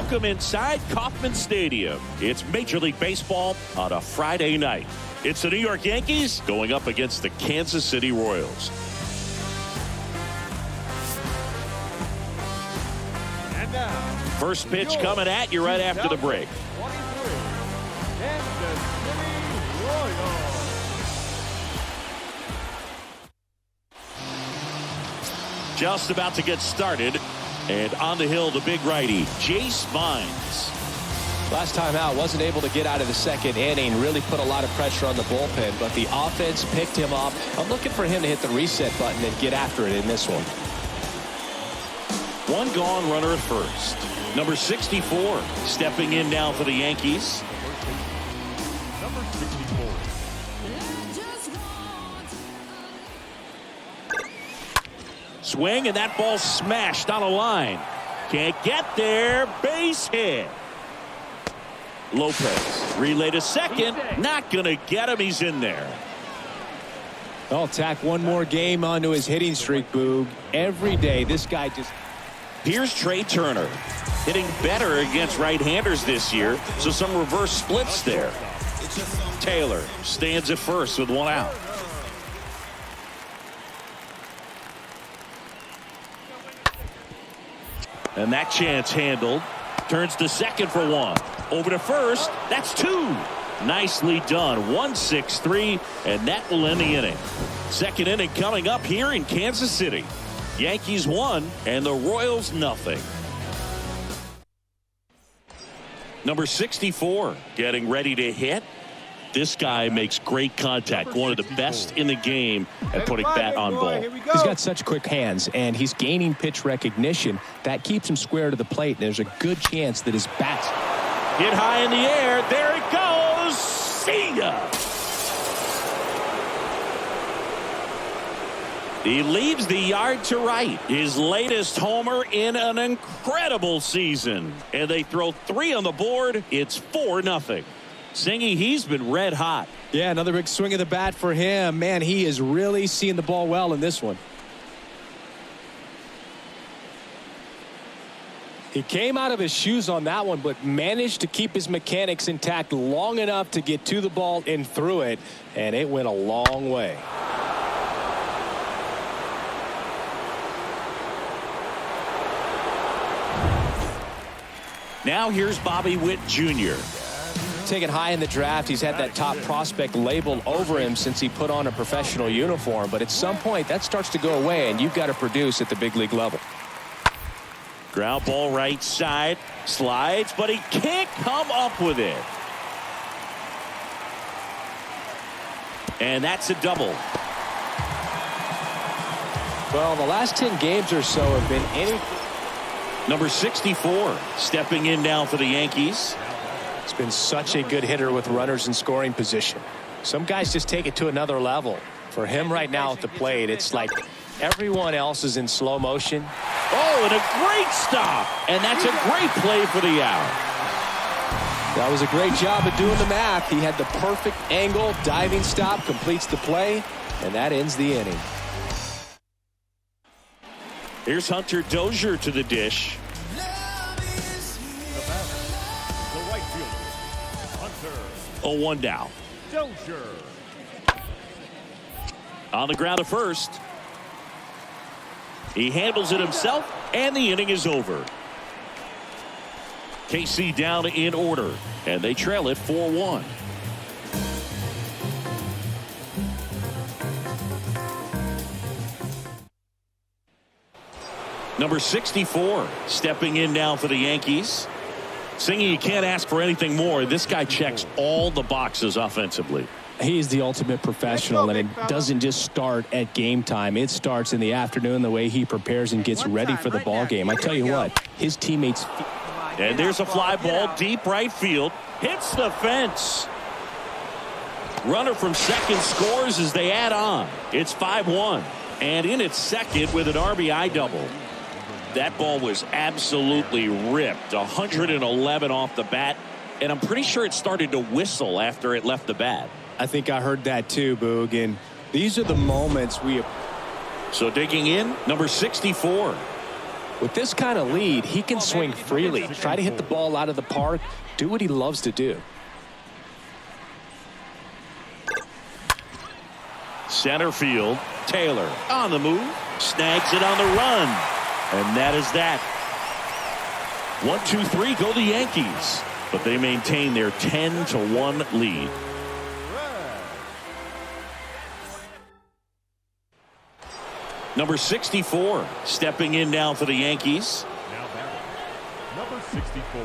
Welcome inside Kauffman Stadium. It's Major League Baseball on a Friday night. It's the New York Yankees going up against the Kansas City Royals. And now, first pitch coming at you right after the break. 23, Kansas City Royals. Just about to get started. And on the hill, the big righty, Jace Vines. Last time out, wasn't able to get out of the second inning, really put a lot of pressure on the bullpen, but the offense picked him up. I'm looking for him to hit the reset button and get after it in this one. One gone, runner at first. Number 64 stepping in now for the Yankees. Number 64. Swing, and that ball smashed on a line. Can't get there. Base hit. Lopez relay to second. Not going to get him. He's in there. I'll tack one more game onto his hitting streak, Boog. Every day, this guy just... Here's Trey Turner. Hitting better against right-handers this year, so some reverse splits there. Taylor stands at first with one out. And that chance handled. Turns to second for one. Over to first. That's two. Nicely done. 1-6-3, and that will end the inning. Second inning coming up here in Kansas City. Yankees 1 and the Royals nothing. Number 64 getting ready to hit. This guy makes great contact. One of the best in the game at putting bat on ball. He's got such quick hands, and he's gaining pitch recognition. That keeps him square to the plate, and there's a good chance that his bat's hit high in the air. There it goes. See ya. He leaves the yard to right. His latest homer in an incredible season. And they throw 3 on the board. It's 4-0. Singy, he's been red hot. Yeah, another big swing of the bat for him. Man, he is really seeing the ball well in this one. He came out of his shoes on that one, but managed to keep his mechanics intact long enough to get to the ball and through it, and it went a long way. Now here's Bobby Witt Jr. Taken high in the draft, he's had that top prospect label over him since he put on a professional uniform, but at some point that starts to go away, and you've got to produce at the big league level. Ground ball right side, slides, but he can't come up with it. And that's a double. Well, the last 10 games or so have been any. Number 64 stepping in now for the Yankees. It's been such a good hitter with runners in scoring position. Some guys just take it to another level. For him right now at the plate, it's like everyone else is in slow motion. Oh, and a great stop. And that's a great play for the out. That was a great job of doing the math. He had the perfect angle, diving stop, completes the play, and that ends the inning. Here's Hunter Dozier to the dish. The right fielder, Hunter 0-1 down. Dozier. On the ground to first. He handles it himself, and the inning is over. KC down in order, and they trail it 4-1. Number 64 stepping in now for the Yankees. Singy, you can't ask for anything more. This guy checks all the boxes offensively. He's the ultimate professional, and it doesn't just start at game time. It starts in the afternoon, the way he prepares and gets ready for the ball game. I tell you what, his teammates. And there's a fly ball deep right field. Hits the fence. Runner from second scores as they add on. It's 5-1. And in its second with an RBI double. That ball was absolutely ripped. 111 off the bat. And I'm pretty sure it started to whistle after it left the bat. I think I heard that too, Boog. And these are the moments we. So digging in, number 64. With this kind of lead, he can swing freely, try to hit the ball out of the park, do what he loves to do. Center field, Taylor on the move, snags it on the run, and that is that. 1-2-3 go the Yankees, but they maintain their 10-1 lead. Number 64 stepping in now for the Yankees. Now batting, number 64.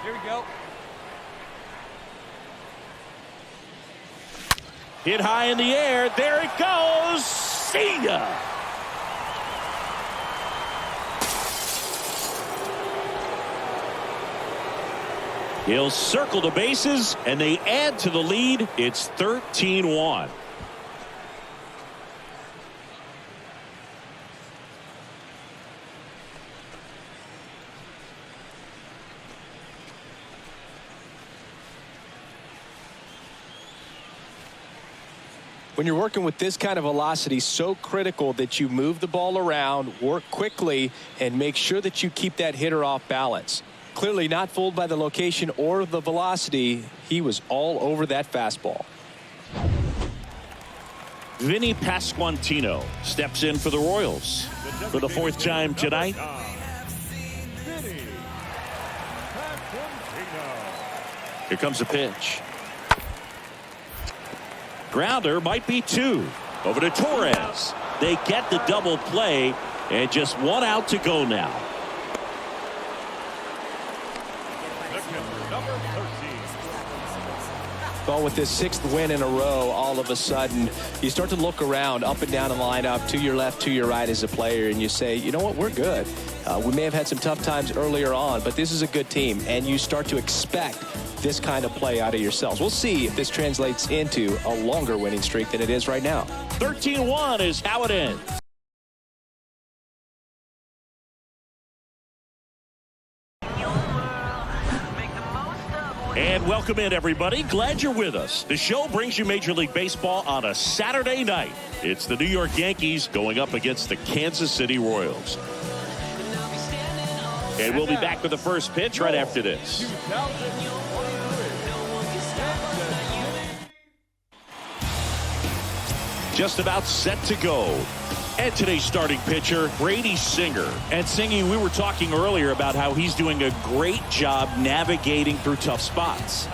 Here we go. Hit high in the air. There it goes. See ya. He'll circle the bases, and they add to the lead. It's 13-1. When you're working with this kind of velocity, so critical that you move the ball around, work quickly, and make sure that you keep that hitter off balance. Clearly not fooled by the location or the velocity. He was all over that fastball. Vinny Pasquantino steps in for the Royals for the fourth time tonight. Vinny Pasquantino. Here comes a pitch. Grounder might be two. Over to Torres. They get the double play, and just one out to go now. Number 13. Well, with this 6th win in a row, all of a sudden, you start to look around, up and down the lineup, to your left, to your right as a player, and you say, you know what, we're good. We may have had some tough times earlier on, but this is a good team, and you start to expect this kind of play out of yourselves. We'll see if this translates into a longer winning streak than it is right now. 13-1 is how it ends. And welcome in, everybody. Glad you're with us. The show brings you Major League Baseball on a Saturday night. It's the New York Yankees going up against the Kansas City Royals. And we'll be back with the first pitch right after this. 2023. Just about set to go. And today's starting pitcher, Brady Singer. And Singy, we were talking earlier about how he's doing a great job navigating through tough spots.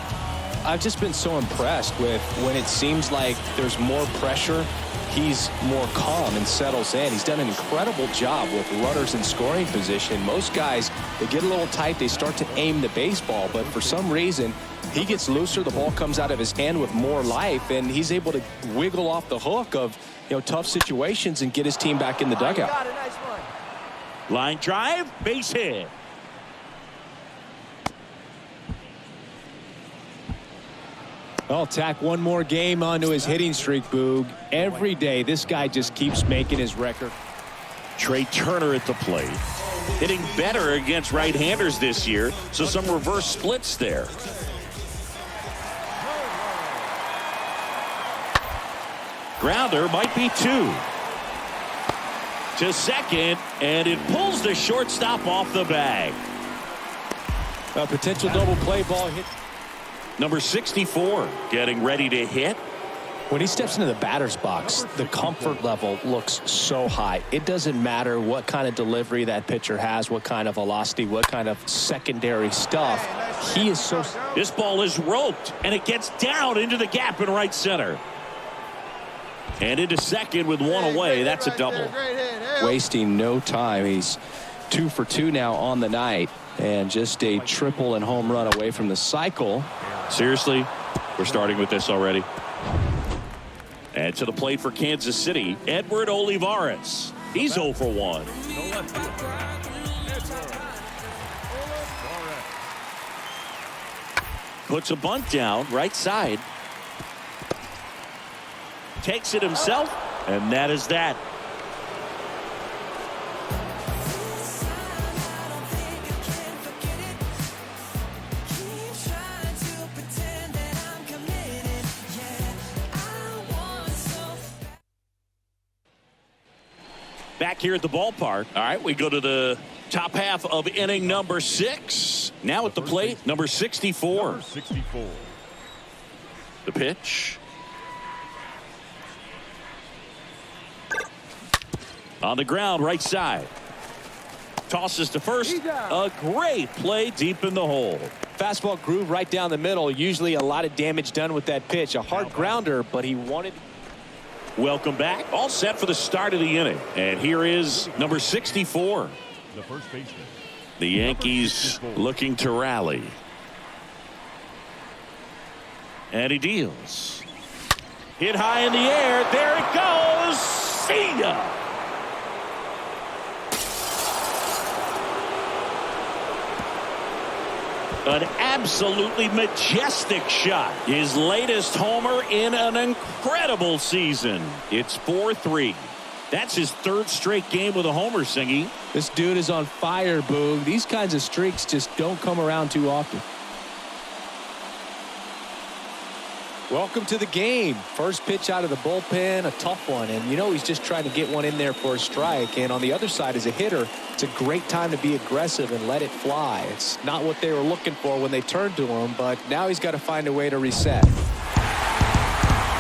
I've just been so impressed with when it seems like there's more pressure, he's more calm and settles in. He's done an incredible job with runners in scoring position. Most guys, they get a little tight, they start to aim the baseball, but for some reason, he gets looser, the ball comes out of his hand with more life, and he's able to wiggle off the hook of, tough situations and get his team back in the dugout. Got it, nice one. Line drive, base hit. I'll tack one more game onto his hitting streak, Boog. Every day, this guy just keeps making his record. Trey Turner at the plate. Hitting better against right-handers this year, so some reverse splits there. Grounder might be two. To second, and it pulls the shortstop off the bag. A potential double play ball hit. Number 64 getting ready to hit. When he steps into the batter's box, the comfort level looks so high. It doesn't matter what kind of delivery that pitcher has, what kind of velocity, what kind of secondary stuff. He is so... This ball is roped, and it gets down into the gap in right center. And into second with one away. That's a double. Wasting no time. He's 2 for 2 now on the night, and just a triple and home run away from the cycle. Seriously, we're starting with this already. And to the plate for Kansas City, Edward Olivares. He's 0 for 1. Puts a bunt down, right side. Takes it himself, and that is that. Back here at the ballpark. All right, we go to the top half of inning number 6. Now at the plate, number 64. Number 64. The pitch. On the ground, right side. Tosses to first. A great play deep in the hole. Fastball groove right down the middle. Usually a lot of damage done with that pitch. A hard grounder, but he wanted. Welcome back. All set for the start of the inning. And here is number 64. The first baseman. The Yankees looking to rally. And he deals. Hit high in the air. There it goes. See ya. An absolutely majestic shot. His latest homer in an incredible season. It's 4-3. That's his 3rd straight game with a homer, Singy. This dude is on fire, Boog. These kinds of streaks just don't come around too often. Welcome to the game. First pitch out of the bullpen, a tough one. And, you know, he's just trying to get one in there for a strike. And on the other side, as a hitter, it's a great time to be aggressive and let it fly. It's not what they were looking for when they turned to him, but now he's got to find a way to reset.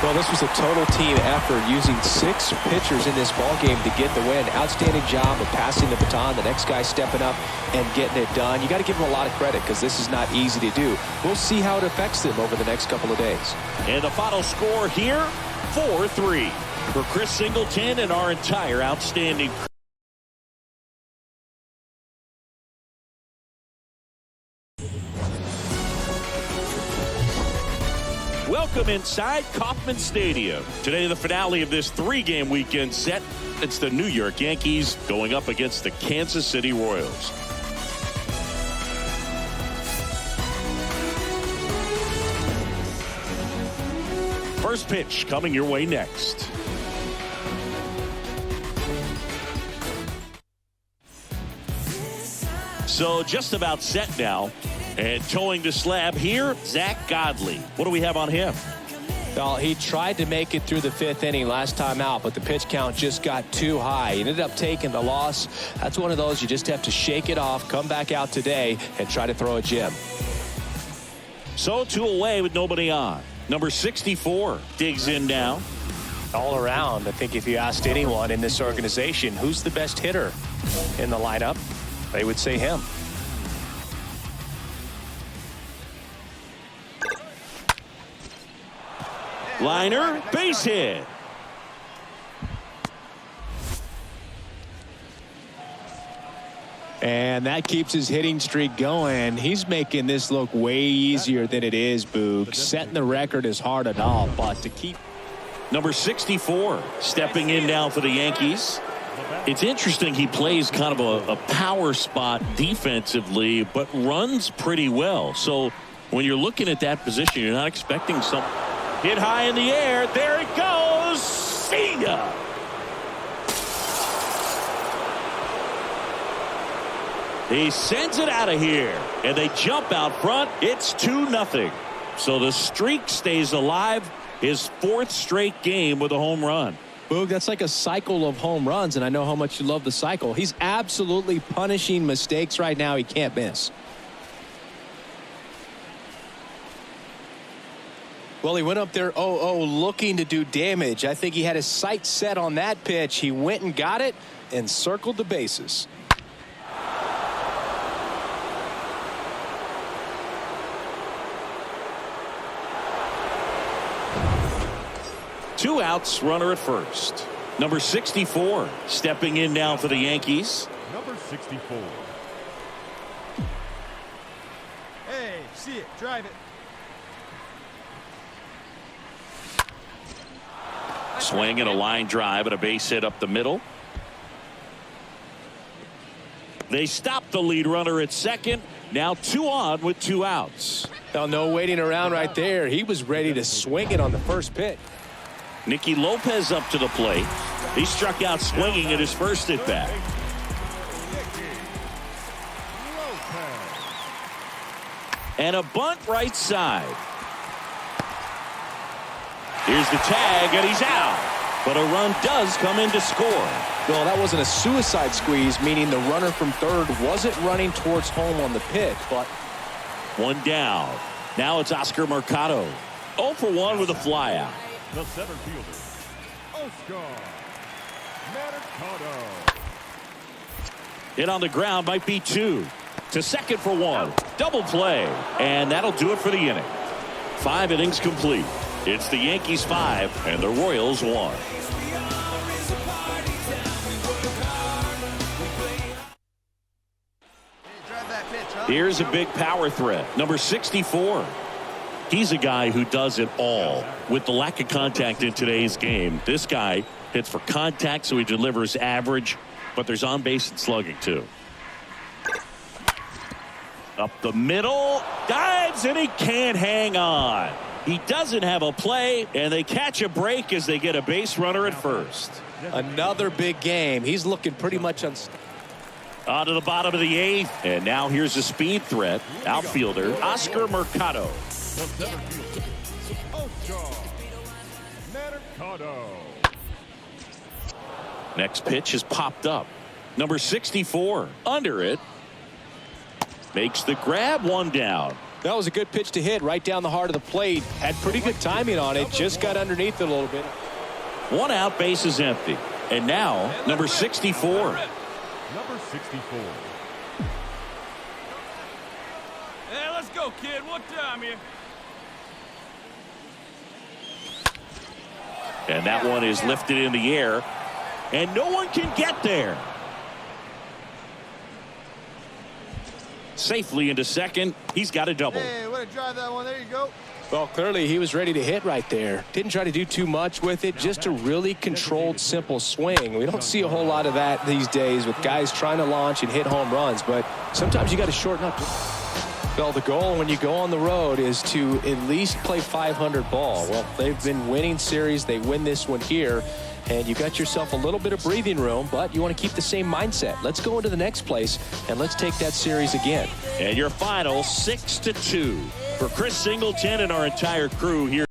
Well, this was a total team effort, using 6 pitchers in this ball game to get the win. Outstanding job of passing the baton, the next guy stepping up and getting it done. You got to give them a lot of credit because this is not easy to do. We'll see how it affects them over the next couple of days. And the final score here, 4-3. For Chris Singleton and our entire outstanding crew. Welcome inside Kauffman Stadium. Today, the finale of this 3-game weekend set. It's the New York Yankees going up against the Kansas City Royals. First pitch coming your way next. So just about set now. And towing the slab here, Zach Godley. What do we have on him? Well, he tried to make it through the 5th inning last time out, but the pitch count just got too high. He ended up taking the loss. That's one of those you just have to shake it off, come back out today, and try to throw a gem. So 2 away with nobody on. Number 64 digs in now. All around, I think if you asked anyone in this organization who's the best hitter in the lineup, they would say him. Liner, base hit. And that keeps his hitting streak going. He's making this look way easier than it is, Boog. Setting the record is hard enough, but to keep. Number 64 stepping in now for the Yankees. It's interesting he plays kind of a power spot defensively, but runs pretty well. So when you're looking at that position, you're not expecting some. Hit high in the air. There it goes. See ya. He sends it out of here. And they jump out front. It's 2-0. So the streak stays alive. His 4th straight game with a home run. Boog, that's like a cycle of home runs, and I know how much you love the cycle. He's absolutely punishing mistakes right now he can't miss. Well, he went up there 0-0 looking to do damage. I think he had his sights set on that pitch. He went and got it and circled the bases. Two outs, runner at first. Number 64 stepping in now for the Yankees. Number 64. Hey, see it, drive it. Swing and a line drive and a base hit up the middle. They stop the lead runner at second. Now 2 on with 2 outs. Well, no waiting around right there. He was ready to swing it on the first pitch. Nicky Lopez up to the plate. He struck out swinging at his first at bat. And a bunt right side. Here's the tag, and he's out. But a run does come in to score. Well, that wasn't a suicide squeeze, meaning the runner from third wasn't running towards home on the pitch, but one down. Now it's Oscar Mercado. 0 for 1 with a flyout. The center fielder, Oscar Mercado. Hit on the ground, might be 2. To second for 1. Double play. And that'll do it for the inning. 5 innings complete. It's the Yankees 5 and the Royals 1. Here's a big power threat. Number 64. He's a guy who does it all. With the lack of contact in today's game, this guy hits for contact, so he delivers average, but there's on base and slugging too. Up the middle, dives, and he can't hang on. He doesn't have a play, and they catch a break as they get a base runner at first. another big game. He's looking pretty much unstoppable. On to the bottom of the 8th, and now here's a speed threat. Outfielder Oscar Mercado. Next pitch is popped up. Number 64 under it. Makes the grab, 1 down. That was a good pitch to hit right down the heart of the plate. Had pretty good timing on it. Just got underneath it a little bit. 1 out, base is empty. And now number 64. Number 64. Hey, let's go, kid. What time here? And that one is lifted in the air. And no one can get there. Safely into second. He's got a double. Hey, way to drive that one. There you go. Well, clearly he was ready to hit right there. Didn't try to do too much with it. Just a really controlled, simple swing. We don't see a whole lot of that these days with guys trying to launch and hit home runs. But sometimes you got to shorten up. Well, the goal when you go on the road is to at least play 500 ball. Well, they've been winning series. They win this one here. And you got yourself a little bit of breathing room, but you want to keep the same mindset. Let's go into the next place, and let's take that series again. And your final 6-2. For Chris Singleton and our entire crew here.